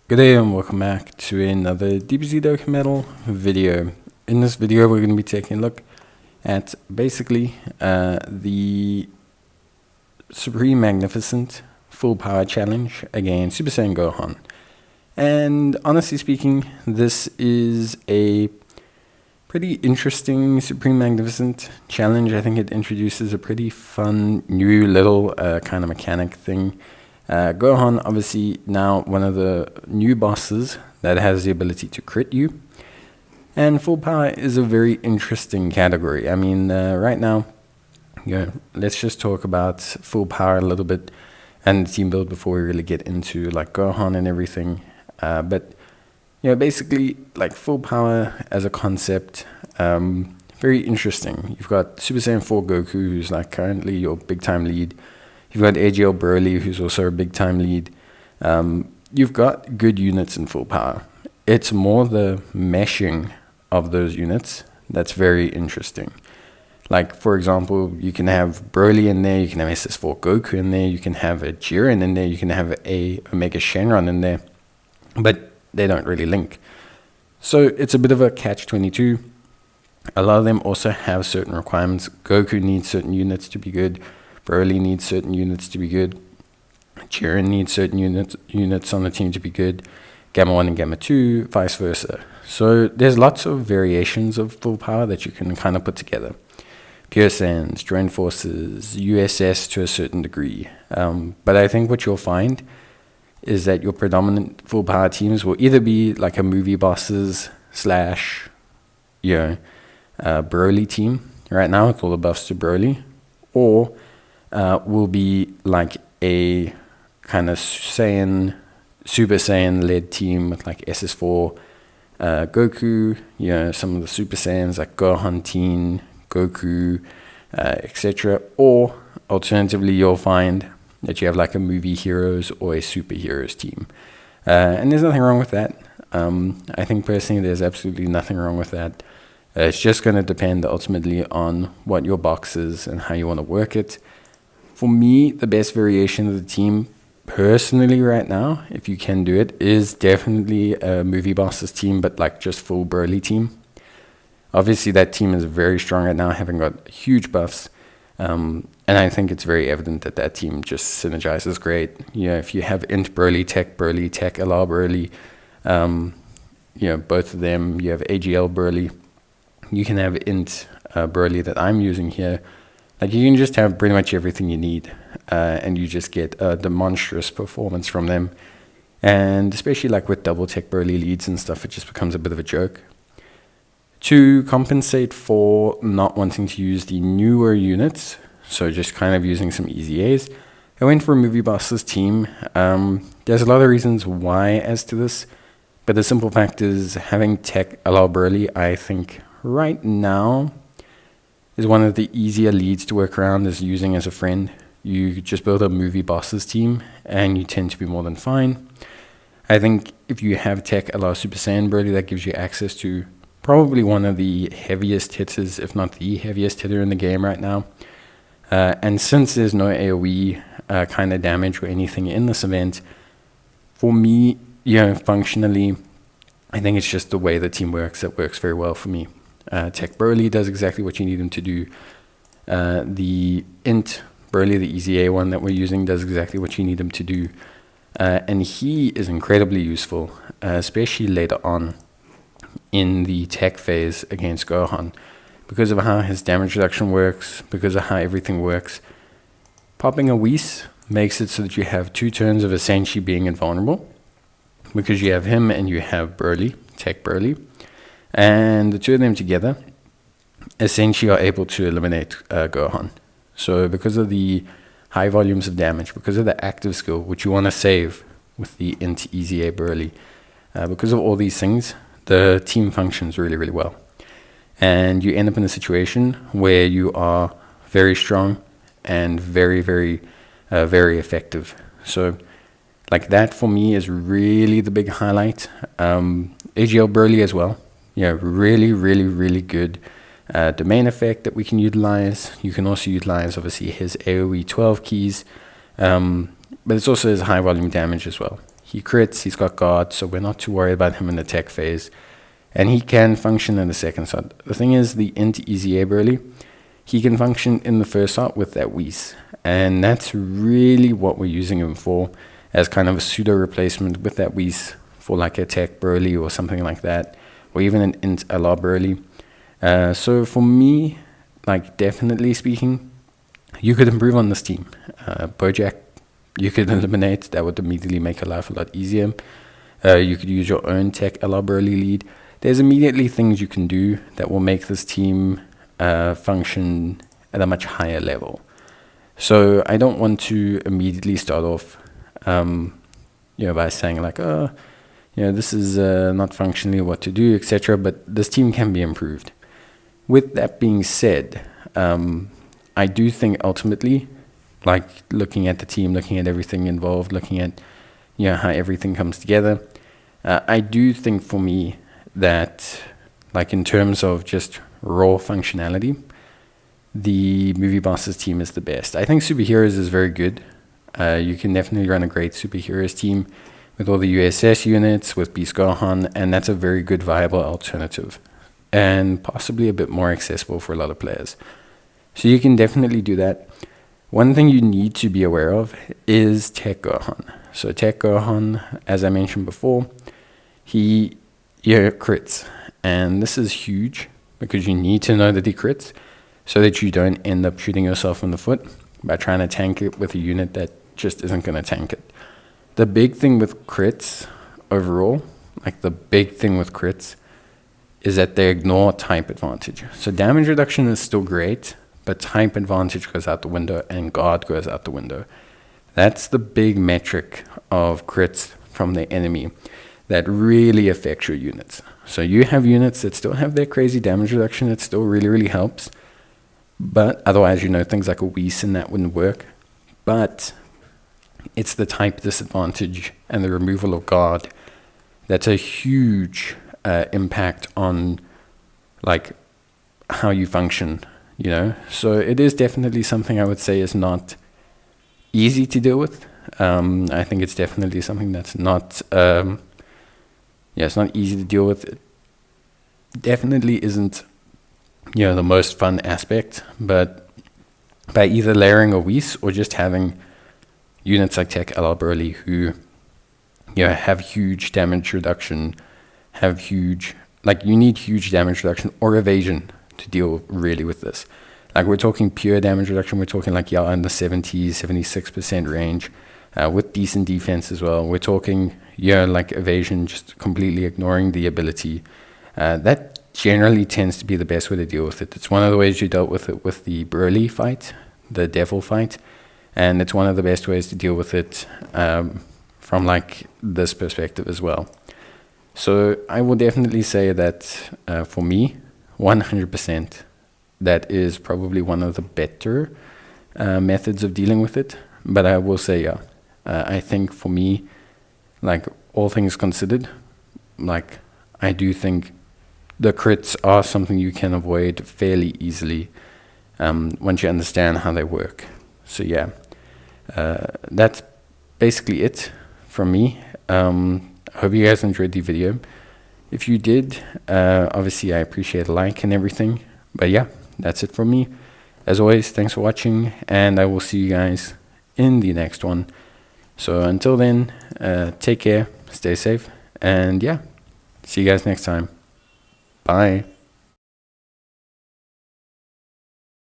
Good day and welcome back to another DBZ Dokkan Metal video. In this video we're going to be taking a look at basically the Supreme Magnificent Full Power Challenge against Super Saiyan Gohan. And honestly speaking, this is a pretty interesting Supreme Magnificent challenge. I think it introduces a pretty fun new little kind of mechanic thing. Gohan, obviously now one of the new bosses that has the ability to crit you. And full power is a very interesting category. I mean, right now, let's just talk about full power a little bit and team build before we really get into like Gohan and everything. But basically like full power as a concept, very interesting. You've got Super Saiyan 4 Goku, who's like currently your big time lead. You've got AGL Broly, who's also a big-time lead. You've got good units in full power. It's more the meshing of those units that's very interesting. Like, for example, you can have Broly in there, you can have SS4 Goku in there, you can have a Jiren in there, you can have a Omega Shenron in there, but they don't really link. So it's a bit of a catch-22. A lot of them also have certain requirements. Goku needs certain units to be good. Broly needs certain units to be good. Jiren needs certain units on the team to be good. Gamma 1 and Gamma 2, vice versa. So there's lots of variations of full power that you can kind of put together. Pure Saiyans, Joint Forces, USS to a certain degree. But I think what you'll find is that your predominant full power teams will either be like a movie bosses slash, Broly team. Right now it's all the buffs to Broly. Or will be like a kind of Super Saiyan led team with like SS4 Goku, some of the Super Saiyans like Gohan Teen, Goku, etc. Or alternatively, you'll find that you have like a movie heroes or a superheroes team. And there's nothing wrong with that. I think personally there's absolutely nothing wrong with that. It's just going to depend ultimately on what your box is and how you want to work it. For me, the best variation of the team, personally right now, if you can do it, is definitely a movie bosses team, but like just full Broly team. Obviously, that team is very strong right now, having got huge buffs. And I think it's very evident that that team just synergizes great. If you have Int Broly, LR Broly, both of them, you have AGL Broly. You can have Int Broly that I'm using here. Like you can just have pretty much everything you need, and you just get a demonstrous performance from them. And especially like with double tech Broly leads and stuff, it just becomes a bit of a joke. To compensate for not wanting to use the newer units, so just kind of using some easy A's, I went for a movie bosses team. There's a lot of reasons why as to this, but the simple fact is having tech allow Broly, I think right now is one of the easier leads to work around is using as a friend. You just build a movie bosses team and you tend to be more than fine. I think if you have tech allow Super Saiyan Broly, that gives you access to probably one of the heaviest hitters, if not the heaviest hitter in the game right now. And since there's no AoE kind of damage or anything in this event, for me, functionally, I think it's just the way the team works that works very well for me. Tech Broly does exactly what you need him to do. The Int Broly, the easy A one that we're using, does exactly what you need him to do. And he is incredibly useful, especially later on in the tech phase against Gohan. Because of how his damage reduction works, because of how everything works, popping a Whis makes it so that you have 2 turns of essentially being invulnerable. Because you have him and you have Broly, Tech Broly. And the two of them together essentially are able to eliminate Gohan. So because of the high volumes of damage, because of the active skill, which you want to save with the Int Easy A Broly, because of all these things, the team functions really, really well. And you end up in a situation where you are very strong and very, very, very effective. So like that for me is really the big highlight. AGL Broly as well. Really, really, really good domain effect that we can utilize. You can also utilize, obviously, his AoE 12 keys, but it's also his high volume damage as well. He crits, he's got guard, so we're not too worried about him in the tech phase. And he can function in the second slot. The thing is, the int easy abe early, he can function in the first slot with that Whis. And that's really what we're using him for, as kind of a pseudo replacement with that Whis for like a tech Burly or something like that, or even an int Allah Burly. So for me, like definitely speaking, you could improve on this team. Bojack, you could eliminate. That would immediately make your life a lot easier. You could use your own tech Allah Burly lead. There's immediately things you can do that will make this team function at a much higher level. So I don't want to immediately start off, by saying like, oh, this is not functionally what to do, etc. But this team can be improved. With that being said, I do think ultimately, like looking at the team, looking at everything involved, looking at how everything comes together, I do think for me that, like in terms of just raw functionality, the Movie Bosses team is the best. I think Superheroes is very good. You can definitely run a great Superheroes team with all the USS units, with Beast Gohan, and that's a very good viable alternative, and possibly a bit more accessible for a lot of players. So you can definitely do that. One thing you need to be aware of is Tech Gohan. So Tech Gohan, as I mentioned before, he crits, and this is huge because you need to know that he crits so that you don't end up shooting yourself in the foot by trying to tank it with a unit that just isn't going to tank it. The big thing with crits overall, like the big thing with crits, is that they ignore type advantage. So damage reduction is still great, but type advantage goes out the window and guard goes out the window. That's the big metric of crits from the enemy that really affects your units. So you have units that still have their crazy damage reduction, it still really, really helps. But otherwise, things like a Whis and that wouldn't work. But it's the type disadvantage and the removal of guard that's a huge impact on like how you function, So it is definitely something I would say is not easy to deal with. I think it's definitely something that's not, it's not easy to deal with. It definitely isn't, the most fun aspect, but by either layering a Whis or just having units like Tech LL Burly who, have huge damage reduction, you need huge damage reduction or evasion to deal really with this. Like we're talking pure damage reduction, we're talking like in the 70s, 76% range, with decent defense as well. We're talking, like evasion, just completely ignoring the ability. That generally tends to be the best way to deal with it. It's one of the ways you dealt with it with the Burly fight, the Devil fight, and it's one of the best ways to deal with it from like this perspective as well. So I will definitely say that for me, 100%, that is probably one of the better methods of dealing with it. But I will say, I think for me, like all things considered, like I do think the crits are something you can avoid fairly easily once you understand how they work. So yeah, that's basically it from me. I hope you guys enjoyed the video. If you did, obviously I appreciate a like and everything. But yeah, that's it from me. As always, thanks for watching, and I will see you guys in the next one. So until then, take care, stay safe, and yeah, see you guys next time. Bye.